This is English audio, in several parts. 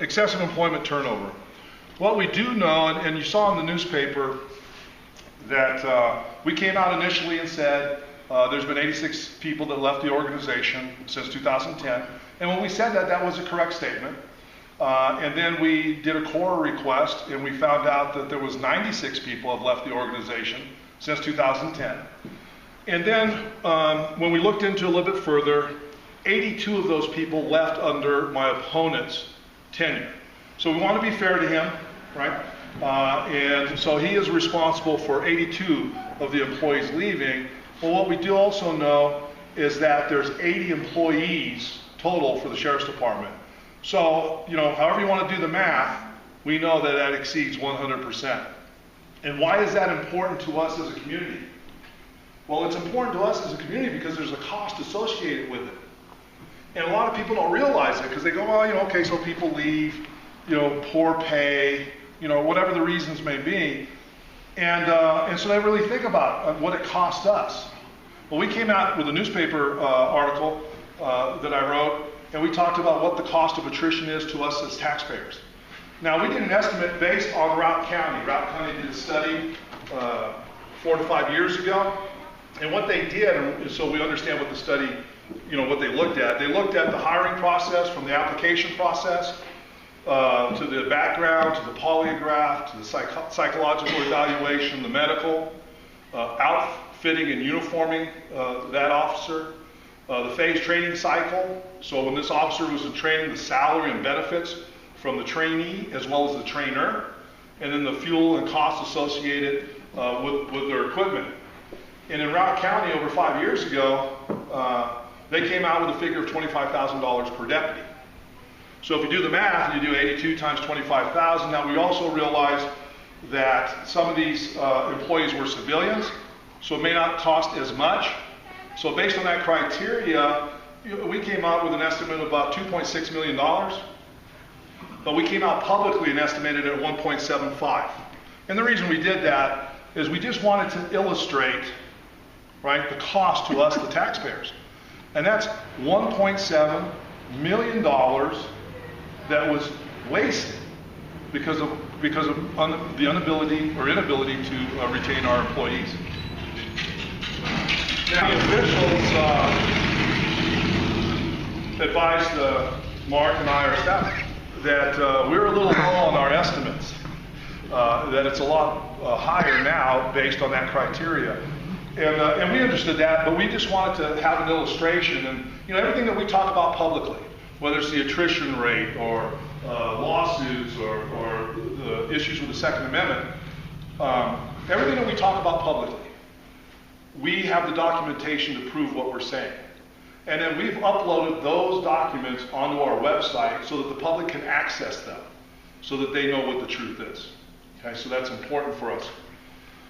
excessive employment turnover. What we do know, and you saw in the newspaper that we came out initially and said there's been 86 people that left the organization since 2010. And when we said that, that was a correct statement. And then we did a core request, and we found out that there was 96 people have left the organization since 2010. And then when we looked into a little bit further, 82 of those people left under my opponent's tenure. So we want to be fair to him, right? And so he is responsible for 82 of the employees leaving. Well, what we do also know is that there's 80 employees total for the Sheriff's Department. So, you know, however you want to do the math, we know that that exceeds 100%. And why is that important to us as a community? Well, it's important to us as a community because there's a cost associated with it. And a lot of people don't realize it because they go, well, you know, okay, so people leave, you know, poor pay, you know, whatever the reasons may be. And so they really think about what it costs us. Well, we came out with a newspaper article that I wrote, and we talked about what the cost of attrition is to us as taxpayers. Now, we did an estimate based on Routt County. Routt County did a study 4 to 5 years ago, and what they did, and so we understand what the study, you know, what they looked at. They looked at the hiring process, from the application process to the background, to the polygraph, to the psychological evaluation, the medical, outfitting and uniforming that officer, the phase training cycle. So when this officer was in training, the salary and benefits from the trainee as well as the trainer, and then the fuel and costs associated with their equipment. And in Routt County over 5 years ago, they came out with a figure of $25,000 per deputy. So if you do the math, you do 82 times 25,000. Now we also realized that some of these employees were civilians, so it may not cost as much. So based on that criteria, we came out with an estimate of about $2.6 million, but we came out publicly and estimated it at 1.75. And the reason we did that is we just wanted to illustrate, right, the cost to us, the taxpayers. And that's $1.7 million that was wasted because of the inability to retain our employees. Now, the officials advised Mark and I, our staff, that we're a little low on our estimates, that it's a lot higher now based on that criteria. And we understood that, but we just wanted to have an illustration. And you know, everything that we talk about publicly, whether it's the attrition rate or lawsuits or the issues with the Second Amendment, everything that we talk about publicly, we have the documentation to prove what we're saying. And then we've uploaded those documents onto our website so that the public can access them, so that they know what the truth is. Okay, so that's important for us.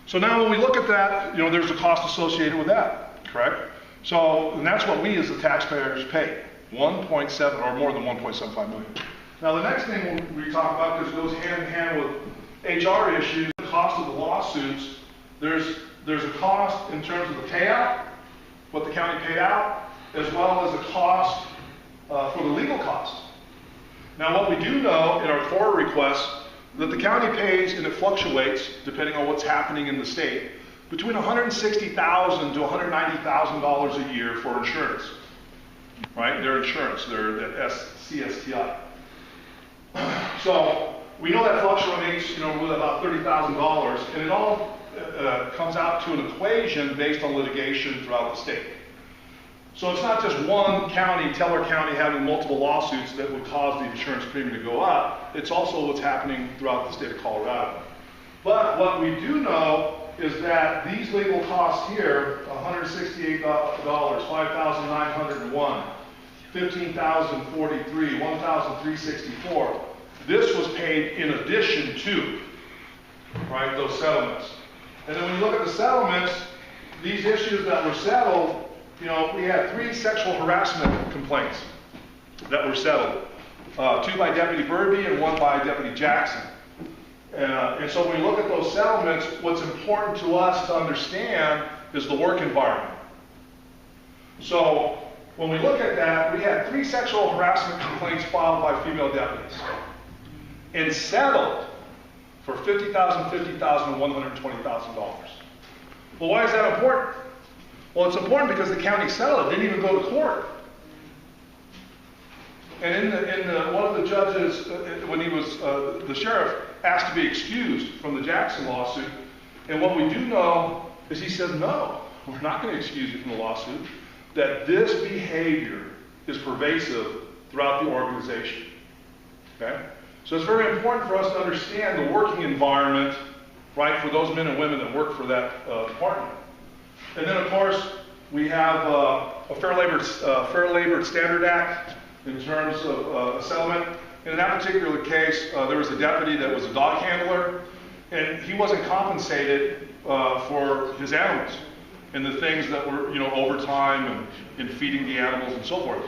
So now when we look at that, you know, there's a cost associated with that, correct? So, and that's what we as the taxpayers pay, 1.7 or more than 1.75 million. Now the next thing we talk about, because it goes hand in hand with HR issues, the cost of the lawsuits, there's a cost in terms of the payout, what the county paid out, as well as a cost for the legal costs. Now what we do know in our FORA requests, that the county pays, and it fluctuates depending on what's happening in the state, between $160,000 to $190,000 a year for insurance, right? Their insurance, their CSTI. So we know that fluctuates, you know, with about $30,000, and it all comes out to an equation based on litigation throughout the state. So it's not just one county, Teller County, having multiple lawsuits that would cause the insurance premium to go up. It's also what's happening throughout the state of Colorado. But what we do know is that these legal costs here, $168, $5,901, $15,043, $1,364, this was paid in addition to, right, those settlements. And then when you look at the settlements, these issues that were settled, you know, we had 3 sexual harassment complaints that were settled. 2 by Deputy Burby and 1 by Deputy Jackson. And so when we look at those settlements, what's important to us to understand is the work environment. So when we look at that, we had 3 sexual harassment complaints filed by female deputies. and settled for $50,000, $50,000, and $120,000. Well, why is that important? Well, it's important because the county settled it, didn't even go to court. And one of the judges, when he was the sheriff, asked to be excused from the Jackson lawsuit. And what we do know is he said, no, we're not going to excuse you from the lawsuit, that this behavior is pervasive throughout the organization. Okay? So it's very important for us to understand the working environment, right, for those men and women that work for that department. And then, of course, we have a Fair Labor Standard Act in terms of a settlement. In that particular case, there was a deputy that was a dog handler, and he wasn't compensated for his animals and the things that were, overtime and feeding the animals and so forth.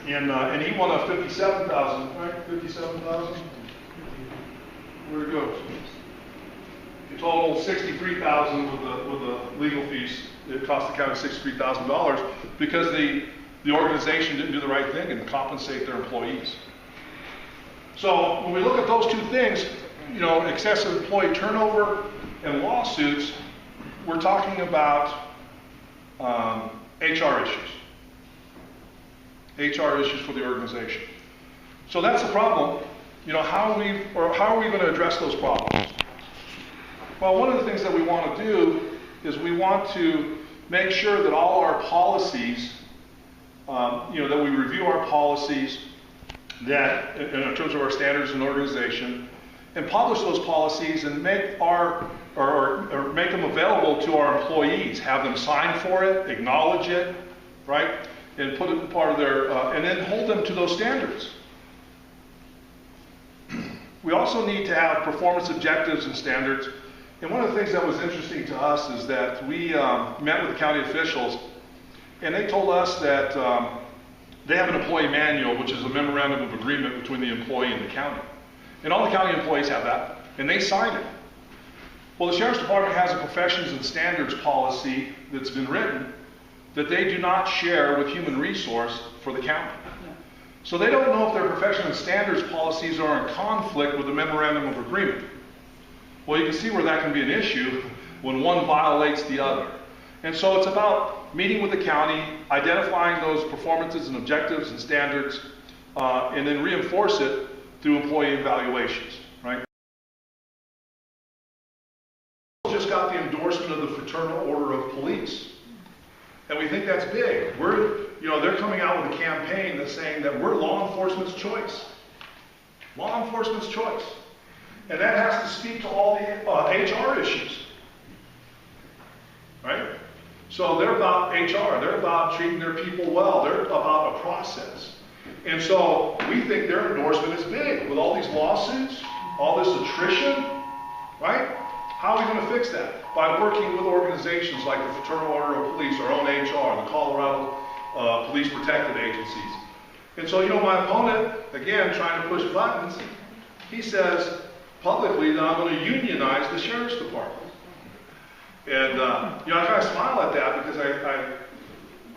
And he won a $57,000, right? $57,000. Where'd it go? In total, $63,000 with the legal fees. It cost the county $63,000 because the organization didn't do the right thing and compensate their employees. So when we look at those two things, excessive employee turnover and lawsuits, we're talking about HR issues. HR issues for the organization. So that's the problem. How are we going to address those problems? Well, one of the things that we want to do is we want to make sure that all our policies, that we review our policies, that in terms of our standards and organization, and publish those policies and make make them available to our employees, have them sign for it, acknowledge it, right, and put it in part of their, and then hold them to those standards. We also need to have performance objectives and standards. And one of the things that was interesting to us is that we met with the county officials, and they told us that they have an employee manual, which is a memorandum of agreement between the employee and the county. And all the county employees have that, and they sign it. Well, the Sheriff's Department has a professions and standards policy that's been written that they do not share with human resource for the county. So they don't know if their profession and standards policies are in conflict with the memorandum of agreement. Well, you can see where that can be an issue when one violates the other. And so it's about meeting with the county, identifying those performances and objectives and standards, and then reinforce it through employee evaluations, right? We just got the endorsement of the Fraternal Order of Police. And we think that's big. They're coming out with a campaign that's saying that we're law enforcement's choice. Law enforcement's choice. And that has to speak to all the HR issues. Right? So they're about HR. They're about treating their people well. They're about a process. And so we think their endorsement is big. With all these lawsuits, all this attrition, right? How are we going to fix that? By working with organizations like the Fraternal Order of Police, our own HR, the Colorado Police Protective Agencies. And so, my opponent, again, trying to push buttons, he says publicly that I'm going to unionize the Sheriff's Department. And, I kind of smile at that because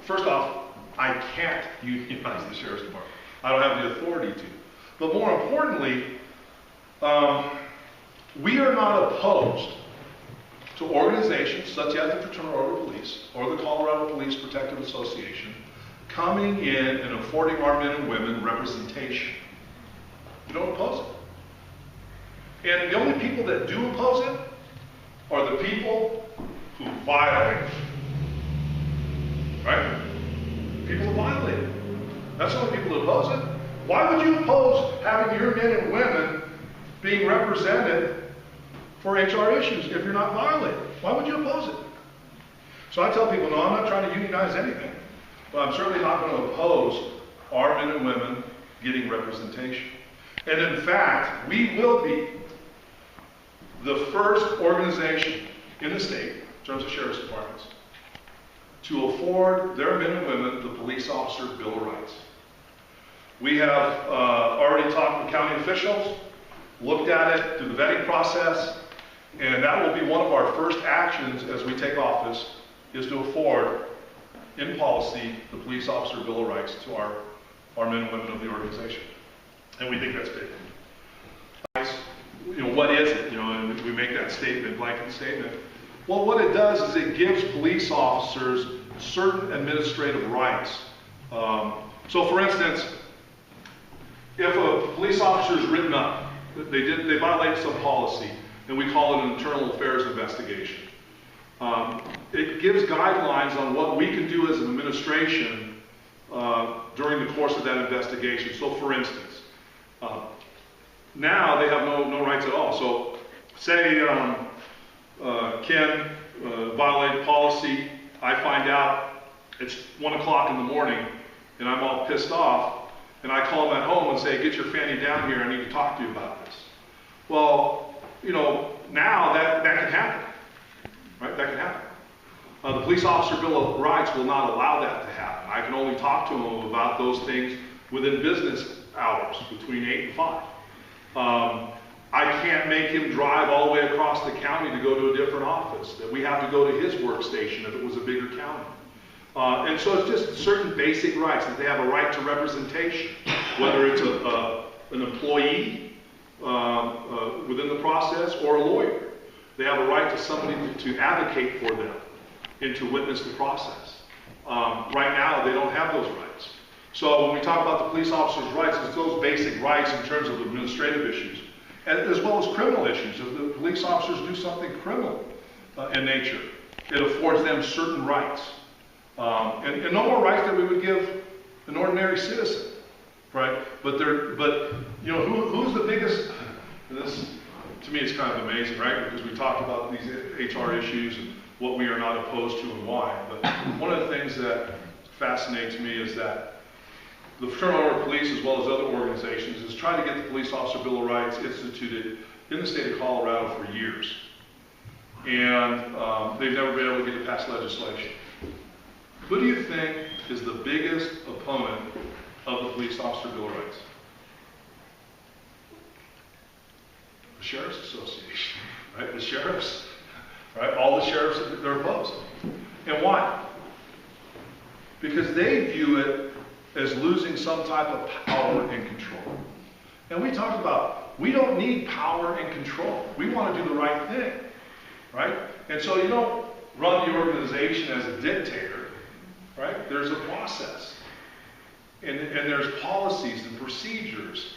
first off, I can't unionize the Sheriff's Department. I don't have the authority to. But more importantly, we are not opposed to organizations such as the Fraternal Order of Police or the Colorado Police Protective Association coming in and affording our men and women representation. We don't oppose it. And the only people that do oppose it are the people who violate it. Right? People who violate it. That's the only people that oppose it. Why would you oppose having your men and women being represented for HR issues if you're not violating? Why would you oppose it? So I tell people, no, I'm not trying to unionize anything, but I'm certainly not going to oppose our men and women getting representation. And in fact, we will be the first organization in the state, in terms of sheriff's departments, to afford their men and women the police officer Bill of Rights. We have already talked with county officials, looked at it through the vetting process, and that will be one of our first actions as we take office, is to afford, in policy, the police officer Bill of Rights to our men and women of the organization. And we think that's big. what is it? And we make that statement, blanket statement. Well, what it does is it gives police officers certain administrative rights. So for instance, if a police officer is written up, they violate some policy, and we call it an internal affairs investigation. It gives guidelines on what we can do as an administration during the course of that investigation. So for instance, now they have no rights at all. So say Ken violated policy, I find out it's 1 o'clock in the morning and I'm all pissed off, and I call him at home and say, get your fanny down here, I need to talk to you about this. Well, now that can happen, right? That can happen. The Police Officer Bill of Rights will not allow that to happen. I can only talk to him about those things within business hours, between 8 and 5. I can't make him drive all the way across the county to go to a different office, that we have to go to his workstation if it was a bigger county. And so it's just certain basic rights, that they have a right to representation, whether it's an employee within the process or a lawyer. They have a right to somebody to advocate for them and to witness the process. Right now, they don't have those rights. So when we talk about the police officer's rights, it's those basic rights in terms of administrative issues, as well as criminal issues. If the police officers do something criminal in nature, it affords them certain rights. And no more rights than we would give an ordinary citizen, right? But who's the biggest? This, to me, is kind of amazing, right? Because we talked about these HR issues and what we are not opposed to and why. But one of the things that fascinates me is that the Fraternal Police, as well as other organizations, is trying to get the Police Officer Bill of Rights instituted in the state of Colorado for years. And they've never been able to get it past legislation. Who do you think is the biggest opponent of the Police Officer Bill of Rights? The Sheriff's Association, right? The sheriffs, right? All the sheriffs, they're opposed. And why? Because they view it as losing some type of power and control. And we talked about, we don't need power and control. We want to do the right thing, right? And so you don't run the organization as a dictator, right? There's a process. And there's policies and procedures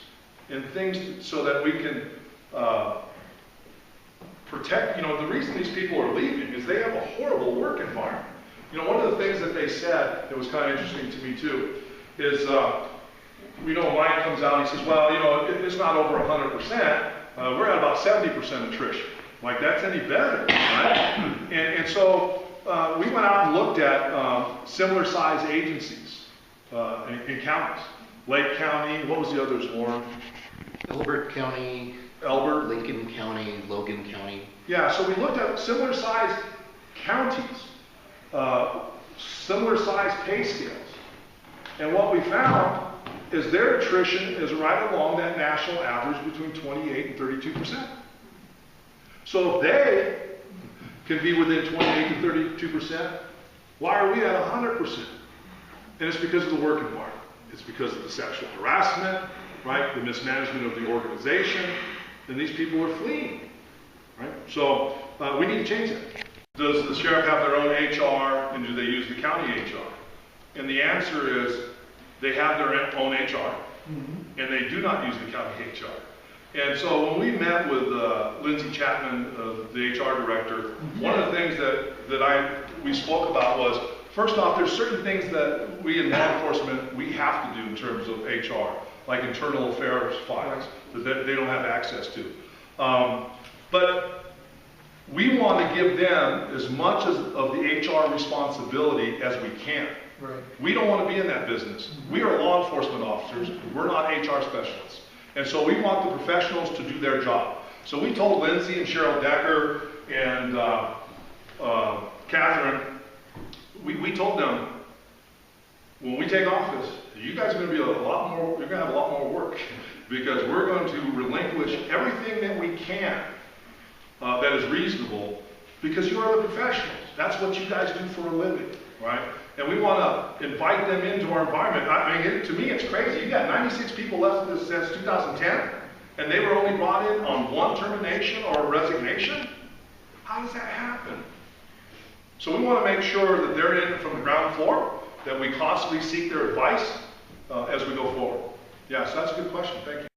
and things so that we can protect, the reason these people are leaving is they have a horrible work environment. One of the things that they said that was kind of interesting to me too is, Ryan comes out and he says, well, it's not over 100%. We're at about 70% attrition. Like, that's any better, right? And so we went out and looked at similar size agencies in counties. Lake County, what was the others, Warren? Elbert County, Elbert, Lincoln County, Logan County. Yeah, so we looked at similar size counties, similar size pay scales. And what we found is their attrition is right along that national average between 28 and 32%. So if they can be within 28 and 32%, why are we at 100%? And it's because of the work environment. It's because of the sexual harassment, right? The mismanagement of the organization, and these people are fleeing, right? So we need to change that. Does the sheriff have their own HR, and do they use the county HR? And the answer is they have their own HR, and they do not use the county HR. And so when we met with Lindsay Chapman, the HR director, one of the things that we spoke about was, first off, there's certain things that we in law enforcement, we have to do in terms of HR, like internal affairs files, that they don't have access to. But we want to give them as much of the HR responsibility as we can. Right. We don't want to be in that business. We are law enforcement officers. We're not HR specialists. And so we want the professionals to do their job. So we told Lindsay and Cheryl Decker and Catherine, we told them, when we take office, you guys are going to be you're going to have a lot more work, because we're going to relinquish everything that we can that is reasonable, because you are the professionals. That's what you guys do for a living, right? And we want to invite them into our environment. I mean, to me, it's crazy. You got 96 people left since 2010. and they were only brought in on one termination or resignation? How does that happen? So we want to make sure that they're in from the ground floor, that we constantly seek their advice as we go forward. Yes, that's a good question. Thank you.